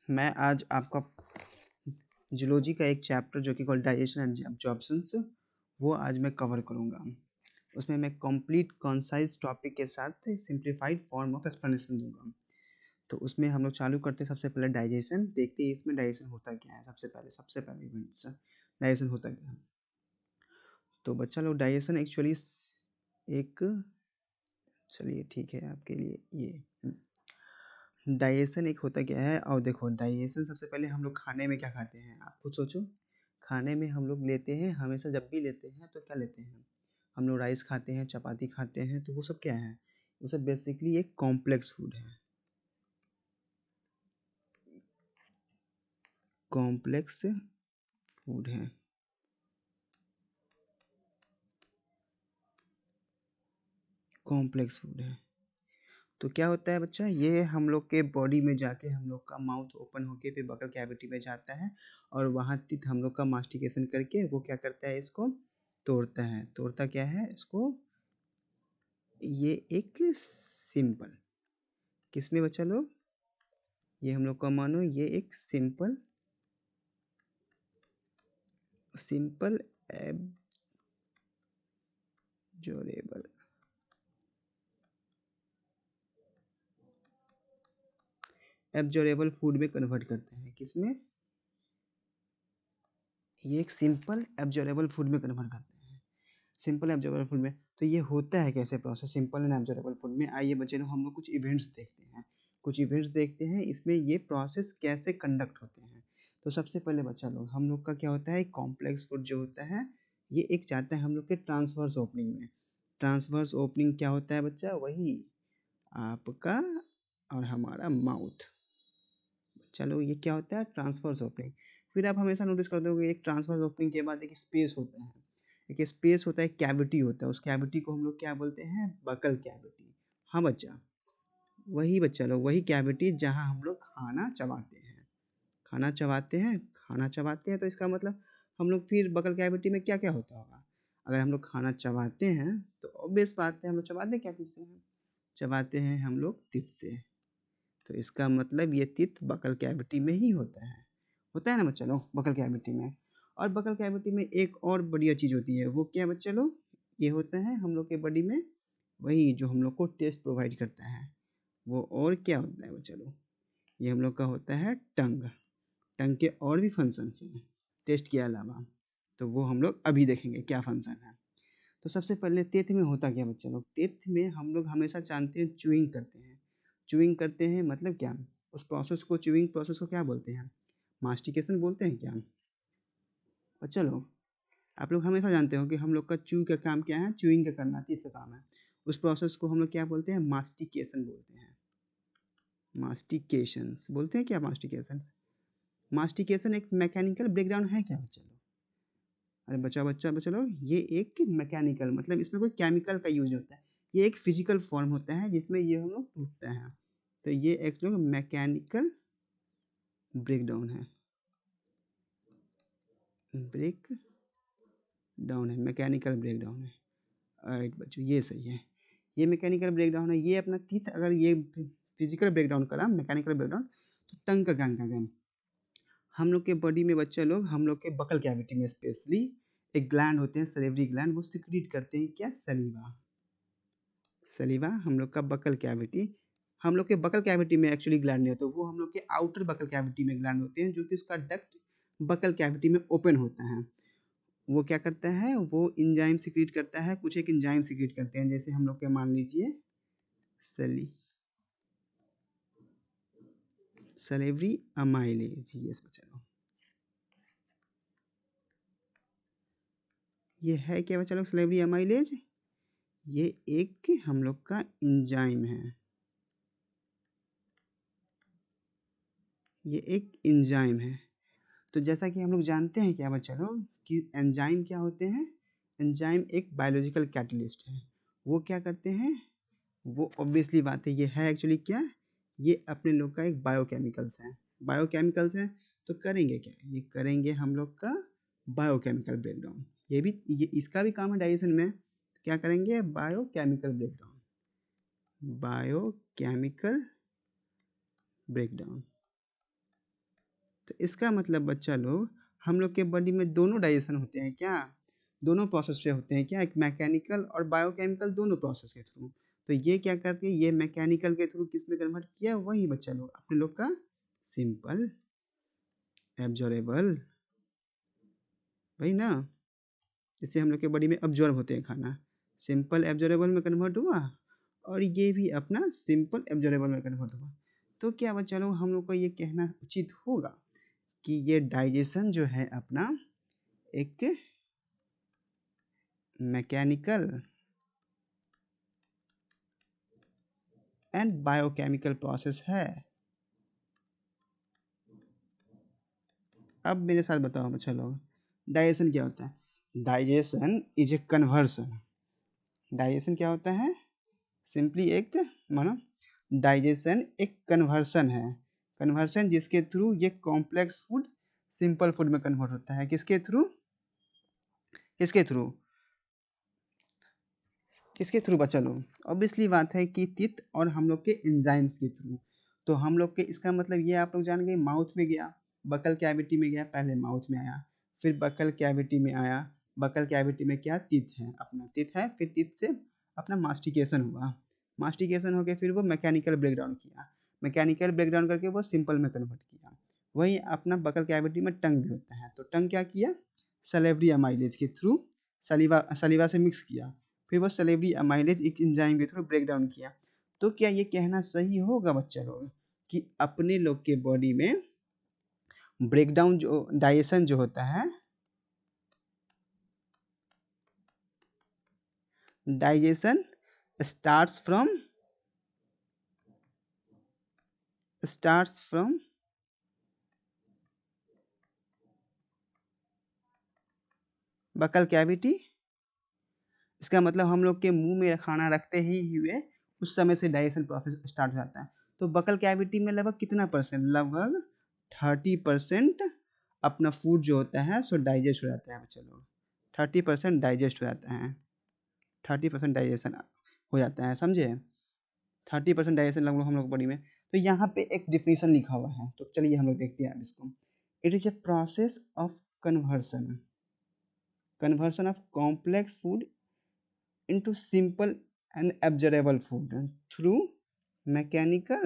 मैं आज आपका जूलॉजी का एक चैप्टर जो कि कॉल्ड डाइजेशन एंड एब्जॉर्प्शंस वो आज मैं कवर करूँगा। उसमें मैं कंप्लीट कॉन्साइज़ टॉपिक के साथ सिंप्लीफाइड फॉर्म ऑफ एक्सप्लेनेशन दूँगा। तो उसमें हम लोग चालू करते हैं सबसे पहले डाइजेशन, देखते हैं इसमें डाइजेशन होता क्या है। सबसे पहले इवेंट्स डाइजेशन होता क्या है। तो बच्चा लोग डाइजेशन एक्चुअली एक चलिए ठीक है आपके लिए ये डाइजेशन एक होता क्या है। और देखो डाइजेशन सबसे पहले हम लोग खाने में क्या खाते हैं, आप खुद सोचो। खाने में हम लोग लेते हैं, हमेशा जब भी लेते हैं तो क्या लेते हैं, हम लोग राइस खाते हैं, चपाती खाते हैं, तो वो सब क्या है, वो सब बेसिकली एक कॉम्प्लेक्स फूड है। कॉम्प्लेक्स फूड है। कॉम्प्लेक्स फूड है। तो क्या होता है बच्चा, ये हम लोग के बॉडी में जाके हम लोग का माउथ ओपन होके फिर बकल कैविटी में जाता है और वहाँ तित हम लोग का मास्टिकेशन करके वो क्या करता है, इसको तोड़ता है। तोड़ता क्या है इसको, ये एक सिंपल किसमें बच्चा लोग, ये हम लोग का मानो ये एक simple simple absorbable absorbable food में कन्वर्ट करते हैं। किसमें, ये एक सिंपल एब्जॉर्बेबल फूड में कन्वर्ट करते हैं। सिंपल एब्जॉर्बेबल फूड में तो ये होता है कैसे process simple and absorbable food में। आइए बच्चे लोग हम लोग कुछ इवेंट्स देखते हैं, इसमें ये प्रोसेस कैसे कंडक्ट होते हैं। तो सबसे पहले बच्चा लोग हम लोग का क्या होता है, कॉम्प्लेक्स फूड जो होता है ये एक जाता है हम लोग के ट्रांसवर्स ओपनिंग में। ट्रांसवर्स ओपनिंग क्या होता है बच्चा, वही आपका और हमारा माउथ। चलो ये क्या होता है, ट्रांसवर्स ओपनिंग। फिर आप हमेशा नोटिस कर दोगे एक ट्रांसवर्स ओपनिंग के बाद एक स्पेस होता है, एक स्पेस होता है, कैविटी होता है। उस कैविटी को हम लोग क्या बोलते हैं, बकल कैविटी। हाँ बच्चा, वही बच्चा लोग वही कैविटी जहाँ हम लोग खाना चबाते हैं। खाना चबाते हैं तो इसका मतलब हम लोग फिर बकल कैविटी में क्या क्या होता होगा। अगर हम लोग खाना चबाते हैं तो ऑब्वियस बात है हम लोग चबाते क्या चीज़ से हैं, चबाते हैं हम लोग तित से। तो इसका मतलब ये तित बकल कैविटी में ही होता है ना बच्चा लोग, बकल कैविटी में। और बकल कैविटी में एक और बढ़िया चीज़ होती है, वो क्या बच्चा लोग, ये होता है हम लोग के बॉडी में वही जो हम लोग को टेस्ट प्रोवाइड करता है। वो और क्या होता है बच्चा लोग, ये हम लोग का होता है टंग। टंग के और भी फंक्शंस हैं टेस्ट के अलावा, तो वो हम लोग अभी देखेंगे क्या फंक्शन है। तो सबसे पहले तेथ में होता क्या बच्चा लोग, तेथ में हम लोग हमेशा जानते हैं च्यूइंग करते हैं। च्यूइंग करते हैं मतलब क्या, उस प्रोसेस को च्यूइंग प्रोसेस को क्या बोलते हैं, मास्टिकेशन बोलते हैं क्या। और चलो आप लोग हमेशा जानते हो कि हम लोग का च्यू का काम क्या है, च्यूइंग का करना तीत का काम है। उस प्रोसेस को हम लोग क्या बोलते हैं, मास्टिकेशन बोलते हैं। मास्टिकेशंस बोलते हैं क्या, मास्टिकेशंस। मास्टिकेशन एक मैकेनिकल ब्रेकडाउन है क्या बच्चा लोग, अरे बच्चा लोग ये एक मैकेनिकल मतलब इसमें कोई केमिकल का यूज होता है, ये एक फिजिकल फॉर्म होता है जिसमें ये हम लोग टूटते हैं। तो ये एक लोग मैकेनिकल ब्रेक डाउन है, मैकेनिकल ब्रेक डाउन है। राइट बच्चों ये सही है, ये मैकेनिकल ब्रेक डाउन है। ये अपना तीत अगर ये फिजिकल ब्रेक डाउन करा मैकेनिकल ब्रेक डाउन, तो टंग का काम क्या, हम लोग के बॉडी में बच्चा लोग हम लोग के बकल कैविटी में स्पेशली एक ग्लैंड होते हैं सलेवरी ग्लैंड, वो सिक्रीट करते हैं क्या, सलीवा। सलीवा हम लोग का बकल कैविटी, हम लोग के बकल कैविटी में एक्चुअली ग्लैंड नहीं होते, वो हम लोग के आउटर बकल कैविटी में ग्लैंड होते हैं जो कि उसका डक्ट बकल कैविटी में ओपन होता है। वो क्या करता है, वो इंजाइम सिक्रीट करता है, कुछ एक इंजाइम सिक्रीट करते हैं, जैसे हम लोग के मान लीजिए सली सलेवरी अमाइलेज, यस बच्चा लोग ये है क्या बच्चा लोग, सलेवरी अमाइलेज। ये एक हम लोग का इंजाइम है, ये एक एंजाइम है। तो जैसा कि हम लोग जानते हैं क्या बच्चा लोग कि एंजाइम क्या होते हैं, एंजाइम एक बायोलॉजिकल कैटलिस्ट है। वो क्या करते हैं, वो ऑब्वियसली बात है ये है एक्चुअली क्या, ये अपने लोग का एक बायोकेमिकल्स हैं। तो करेंगे क्या, ये करेंगे हम लोग का बायोकेमिकल ब्रेकडाउन। ये इसका भी काम है डाइजेशन में, क्या करेंगे, बायोकेमिकल ब्रेकडाउन। बायोकेमिकल ब्रेकडाउन तो इसका मतलब बच्चा लोग हम लोग के बॉडी में दोनों डाइजेशन होते हैं क्या? दोनों प्रोसेस से होते हैं क्या? एक मैकेनिकल और बायोकेमिकल दोनों प्रोसेस के थ्रू। तो ये क्या करती है, ये मैकेनिकल के थ्रू किस में कन्वर्ट किया, वही बच्चा लोग अपने लोग का सिंपल एब्जॉर्बेबल, वही ना, इससे हम लोग के बॉडी में अब्जॉर्ब होते हैं खाना, सिंपल एब्जॉर्बेबल में कन्वर्ट हुआ और ये भी अपना सिंपल एब्जॉर्बेबल में कन्वर्ट हुआ। तो क्या बच्चा लोग हम लोग को ये कहना उचित होगा कि ये डाइजेशन जो है अपना एक मैकेनिकल एंड बायोकेमिकल प्रोसेस है। अब मेरे साथ बताओ बच्चा लोग, डाइजेशन क्या होता है? Digestion is a conversion. Digestion क्या होता है? सिंपली एक, मानो डाइजेशन एक कन्वर्सन है, कन्वर्सन जिसके थ्रू ये कॉम्प्लेक्स फूड सिंपल फूड में कन्वर्ट होता है। किसके थ्रू? किसके थ्रू? किसके थ्रू बच्चा लोग? ऑब्वियसली बात है कि तित और हम लोग के एंजाइम्स के थ्रू। तो हम लोग के, इसका मतलब ये आप लोग जान गए, माउथ में गया, बकल कैविटी में गया, पहले माउथ में आया, फिर बकल कैविटी में आया, बकल कैविटी में क्या तित है, अपना तित है, फिर तित से अपना मास्टिकेशन हुआ, मास्टिकेशन होकर फिर वो मैकेनिकल ब्रेकडाउन किया, मैकेनिकल ब्रेकडाउन करके वो सिंपल में कन्वर्ट किया। वही अपना बकल कैविटी में टंग भी होता है, तो टंग क्या किया, सलेवरी अमाइलेज के थ्रू सलीवा सलीवा से मिक्स किया, फिर वो सलेवरी अमाइलेज एक एंजाइम के थ्रू ब्रेक डाउन किया। तो क्या ये कहना सही होगा बच्चा लोग कि अपने लोग के बॉडी में ब्रेकडाउन जो डाइजेशन जो होता है, digestion starts from buccal cavity. इसका मतलब हम लोग के मुंह में खाना रखते ही हुए उस समय से डाइजेशन प्रोसेस स्टार्ट हो जाता है। तो बकल कैविटी में लगभग कितना परसेंट, लगभग 30% अपना फूड जो होता है सो डाइजेस्ट हो जाता है बच्चा लोग, 30% डाइजेस्ट हो जाता है, 30% डाइजेशन हो जाता है, समझे? 30% डाइजेशन लगभग हम लोग बॉडी में। तो यहाँ पे एक डिफिनीशन लिखा हुआ है, तो चलिए हम लोग देखते हैं अब इसको। It is a process of conversion, conversion of complex food into simple and absorbable food through mechanical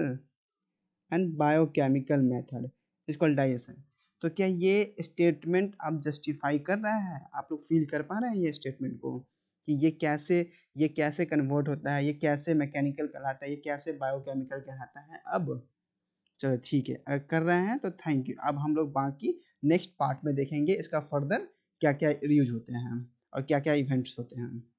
and biochemical method is called digestion। तो क्या ये स्टेटमेंट आप जस्टिफाई कर रहे हैं, आप लोग फील कर पा रहे हैं ये स्टेटमेंट को कि ये कैसे कन्वर्ट होता है, ये कैसे मैकेनिकल कहलाता है, ये कैसे बायोकेमिकल कहलाता है? अब चलो ठीक है, अगर कर रहे हैं तो थैंक यू। अब हम लोग बाकी नेक्स्ट पार्ट में देखेंगे इसका फर्दर क्या क्या यूज होते हैं और क्या क्या इवेंट्स होते हैं।